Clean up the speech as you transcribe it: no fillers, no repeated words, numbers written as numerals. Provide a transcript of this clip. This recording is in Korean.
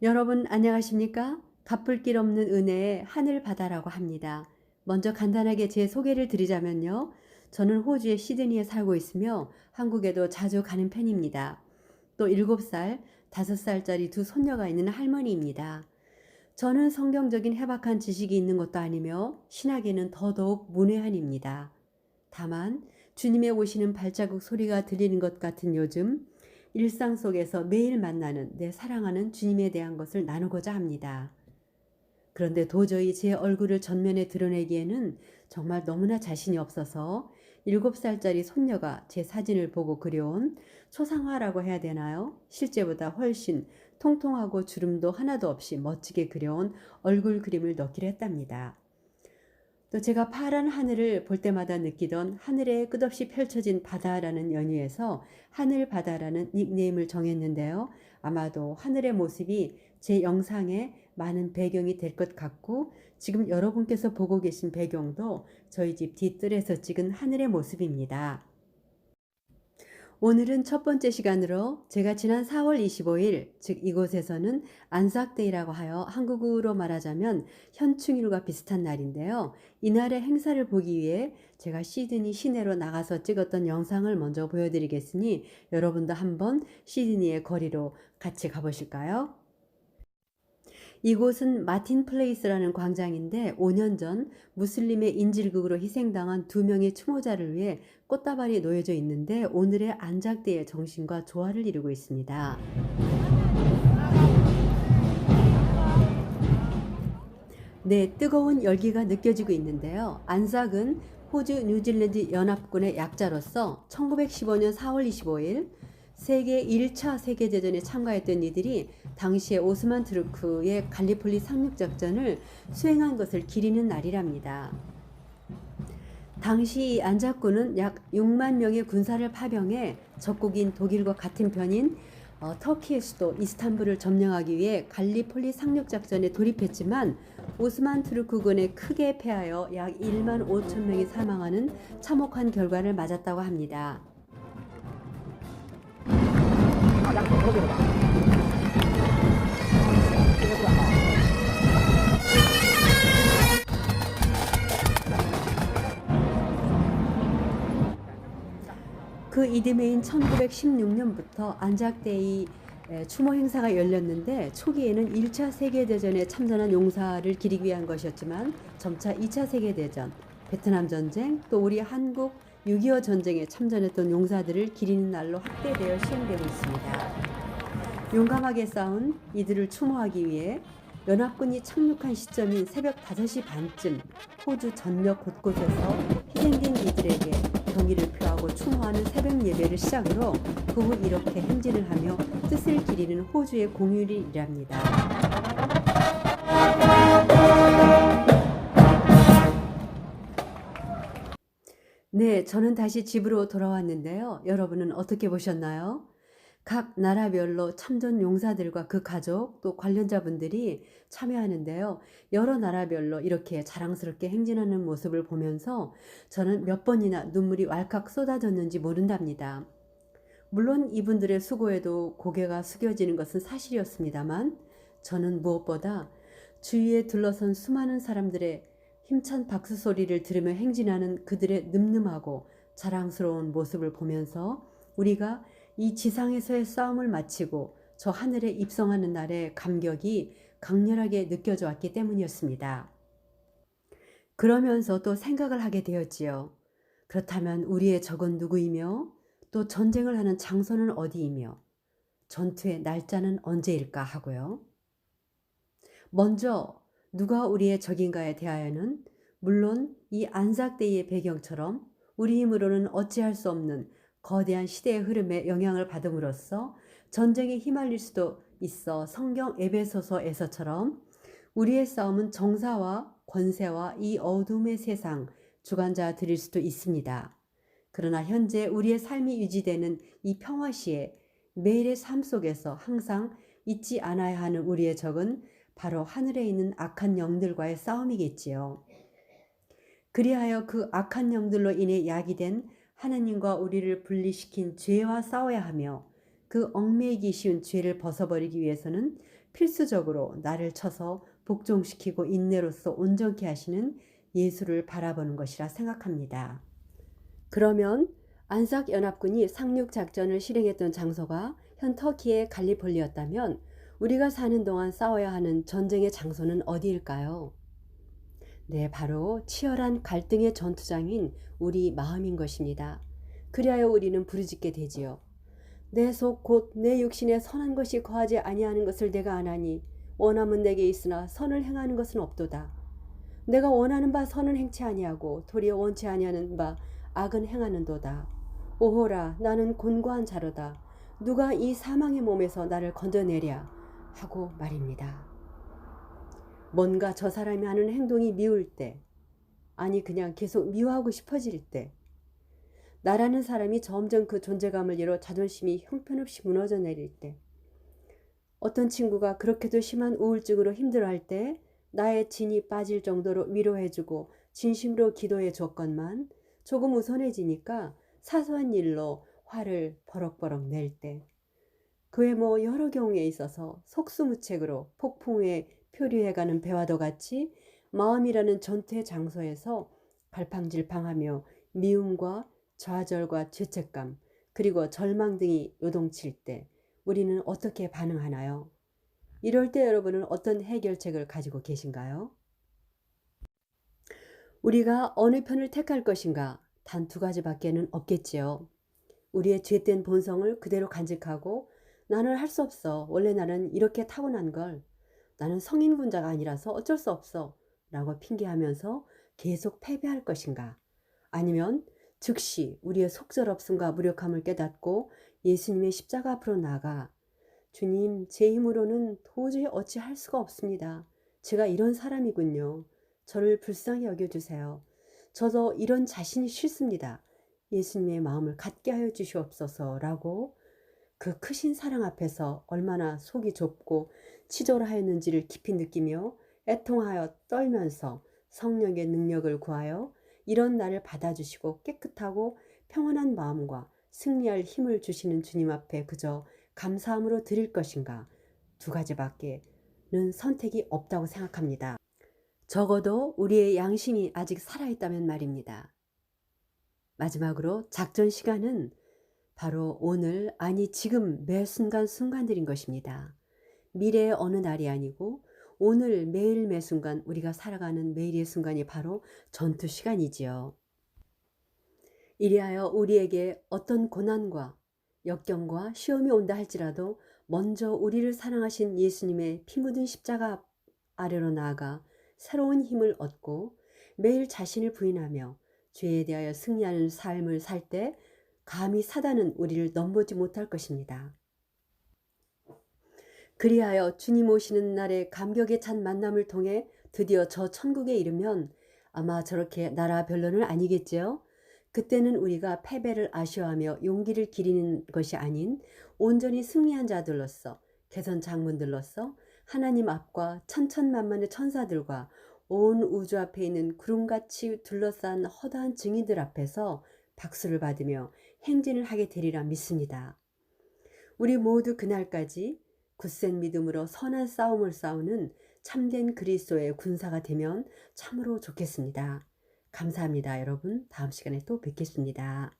여러분 안녕하십니까? 갚을 길 없는 은혜의 하늘 바다라고 합니다. 먼저 간단하게 제 소개를 드리자면요. 저는 호주의 시드니에 살고 있으며 한국에도 자주 가는 편입니다. 또 7살, 5살짜리 두 손녀가 있는 할머니입니다. 저는 성경적인 해박한 지식이 있는 것도 아니며 신학에는 더더욱 문외한입니다. 다만 주님의 오시는 발자국 소리가 들리는 것 같은 요즘 일상 속에서 매일 만나는 내 사랑하는 주님에 대한 것을 나누고자 합니다. 그런데 도저히 제 얼굴을 전면에 드러내기에는 정말 너무나 자신이 없어서 7살짜리 손녀가 제 사진을 보고 그려온 초상화라고 해야 되나요? 실제보다 훨씬 통통하고 주름도 하나도 없이 멋지게 그려온 얼굴 그림을 넣기로 했답니다. 또 제가 파란 하늘을 볼 때마다 느끼던 하늘에 끝없이 펼쳐진 바다라는 연유에서 하늘 바다라는 닉네임을 정했는데요. 아마도 하늘의 모습이 제 영상에 많은 배경이 될 것 같고 지금 여러분께서 보고 계신 배경도 저희 집 뒤뜰에서 찍은 하늘의 모습입니다. 오늘은 첫 번째 시간으로 제가 지난 4월 25일, 즉 이곳에서는 안삭데이라고 하여 한국어로 말하자면 현충일과 비슷한 날인데요. 이날의 행사를 보기 위해 제가 시드니 시내로 나가서 찍었던 영상을 먼저 보여드리겠으니 여러분도 한번 시드니의 거리로 같이 가보실까요? 이곳은 마틴 플레이스라는 광장인데 5년 전 무슬림의 인질극으로 희생당한 2명의 추모자를 위해 꽃다발이 놓여져 있는데 오늘의 안작대의 정신과 조화를 이루고 있습니다. 네, 뜨거운 열기가 느껴지고 있는데요. 안삭은 호주 뉴질랜드 연합군의 약자로서 1915년 4월 25일 세계 1차 세계대전에 참가했던 이들이 당시에 오스만 투르크의 갈리폴리 상륙작전을 수행한 것을 기리는 날이랍니다. 당시 이 안작군은 약 6만 명의 군사를 파병해 적국인 독일과 같은 편인 터키의 수도 이스탄불을 점령하기 위해 갈리폴리 상륙작전에 돌입했지만 오스만 투르크군에 크게 패하여 약 1만 5천 명이 사망하는 참혹한 결과를 맞았다고 합니다. 그 이듬해인 1916년부터 안작데이 추모 행사가 열렸는데 초기에는 1차 세계대전에 참전한 용사를 기리기 위한 것이었지만 점차 2차 세계대전, 베트남 전쟁, 또 우리 한국 6.25 전쟁에 참전했던 용사들을 기리는 날로 확대되어 시행되고 있습니다. 용감하게 싸운 이들을 추모하기 위해 연합군이 착륙한 시점인 새벽 5시 반쯤 호주 전역 곳곳에서 희생된 이들에게 경의를 표하고 추모하는 새벽 예배를 시작으로 그 후 이렇게 행진을 하며 뜻을 기리는 호주의 공휴일이랍니다. 네, 저는 다시 집으로 돌아왔는데요. 여러분은 어떻게 보셨나요? 각 나라별로 참전 용사들과 그 가족 또 관련자분들이 참여하는데요. 여러 나라별로 이렇게 자랑스럽게 행진하는 모습을 보면서 저는 몇 번이나 눈물이 왈칵 쏟아졌는지 모른답니다. 물론 이분들의 수고에도 고개가 숙여지는 것은 사실이었습니다만 저는 무엇보다 주위에 둘러선 수많은 사람들의 힘찬 박수 소리를 들으며 행진하는 그들의 늠름하고 자랑스러운 모습을 보면서 우리가 이 지상에서의 싸움을 마치고 저 하늘에 입성하는 날의 감격이 강렬하게 느껴져 왔기 때문이었습니다. 그러면서 또 생각을 하게 되었지요. 그렇다면 우리의 적은 누구이며 또 전쟁을 하는 장소는 어디이며 전투의 날짜는 언제일까 하고요. 먼저 누가 우리의 적인가에 대하여는 물론 이 안삭데이의 배경처럼 우리 힘으로는 어찌할 수 없는 거대한 시대의 흐름에 영향을 받음으로써 전쟁에 휘말릴 수도 있어 성경 에베소서에서처럼 우리의 싸움은 정사와 권세와 이 어둠의 세상 주관자들일 수도 있습니다. 그러나 현재 우리의 삶이 유지되는 이 평화시에 매일의 삶 속에서 항상 잊지 않아야 하는 우리의 적은 바로 하늘에 있는 악한 영들과의 싸움이겠지요. 그리하여 그 악한 영들로 인해 야기된 하나님과 우리를 분리시킨 죄와 싸워야 하며 그 얽매이기 쉬운 죄를 벗어버리기 위해서는 필수적으로 나를 쳐서 복종시키고 인내로서 온전케 하시는 예수를 바라보는 것이라 생각합니다. 그러면 안삭연합군이 상륙작전을 실행했던 장소가 현 터키의 갈리폴리였다면 우리가 사는 동안 싸워야 하는 전쟁의 장소는 어디일까요? 네, 바로 치열한 갈등의 전투장인 우리 마음인 것입니다. 그리하여 우리는 부르짖게 되지요. 내 속 곧 내 육신에 선한 것이 거하지 아니하는 것을 내가 아나니 원함은 내게 있으나 선을 행하는 것은 없도다. 내가 원하는 바 선은 행치 아니하고 도리어 원치 아니하는 바 악은 행하는도다. 오호라 나는 곤고한 자로다. 누가 이 사망의 몸에서 나를 건져내랴 하고 말입니다. 뭔가 저 사람이 하는 행동이 미울 때, 아니 그냥 계속 미워하고 싶어질 때, 나라는 사람이 점점 그 존재감을 잃어 자존심이 형편없이 무너져 내릴 때, 어떤 친구가 그렇게도 심한 우울증으로 힘들어할 때 나의 진이 빠질 정도로 위로해주고 진심으로 기도해 줬건만 조금 우선해지니까 사소한 일로 화를 버럭버럭 낼 때, 그 외 뭐 여러 경우에 있어서 속수무책으로 폭풍에 표류해가는 배와도 같이 마음이라는 전투의 장소에서 갈팡질팡하며 미움과 좌절과 죄책감 그리고 절망 등이 요동칠 때 우리는 어떻게 반응하나요? 이럴 때 여러분은 어떤 해결책을 가지고 계신가요? 우리가 어느 편을 택할 것인가? 단 두 가지밖에는 없겠지요. 우리의 죄된 본성을 그대로 간직하고 나는 할 수 없어. 원래 나는 이렇게 타고난 걸. 나는 성인군자가 아니라서 어쩔 수 없어. 라고 핑계하면서 계속 패배할 것인가? 아니면 즉시 우리의 속절없음과 무력함을 깨닫고 예수님의 십자가 앞으로 나가 주님, 제 힘으로는 도저히 어찌할 수가 없습니다. 제가 이런 사람이군요. 저를 불쌍히 여겨주세요. 저도 이런 자신이 싫습니다. 예수님의 마음을 갖게 하여 주시옵소서라고 그 크신 사랑 앞에서 얼마나 속이 좁고 치졸하였는지를 깊이 느끼며 애통하여 떨면서 성령의 능력을 구하여 이런 나를 받아주시고 깨끗하고 평안한 마음과 승리할 힘을 주시는 주님 앞에 그저 감사함으로 드릴 것인가? 두 가지밖에는 선택이 없다고 생각합니다. 적어도 우리의 양심이 아직 살아있다면 말입니다. 마지막으로 작전 시간은 바로 오늘, 아니 지금 매 순간순간들인 것입니다. 미래의 어느 날이 아니고 오늘 매일 매 순간 우리가 살아가는 매일의 순간이 바로 전투 시간이지요. 이리하여 우리에게 어떤 고난과 역경과 시험이 온다 할지라도 먼저 우리를 사랑하신 예수님의 피 묻은 십자가 아래로 나아가 새로운 힘을 얻고 매일 자신을 부인하며 죄에 대하여 승리하는 삶을 살 때 감히 사단은 우리를 넘보지 못할 것입니다. 그리하여 주님 오시는 날의 감격에 찬 만남을 통해 드디어 저 천국에 이르면 아마 저렇게 나라 별로는 아니겠지요. 그때는 우리가 패배를 아쉬워하며 용기를 기리는 것이 아닌 온전히 승리한 자들로서 개선 장군들로서 하나님 앞과 천천만만의 천사들과 온 우주 앞에 있는 구름같이 둘러싼 허다한 증인들 앞에서 박수를 받으며 행진을 하게 되리라 믿습니다. 우리 모두 그날까지 굳센 믿음으로 선한 싸움을 싸우는 참된 그리스도의 군사가 되면 참으로 좋겠습니다. 감사합니다, 여러분. 다음 시간에 또 뵙겠습니다.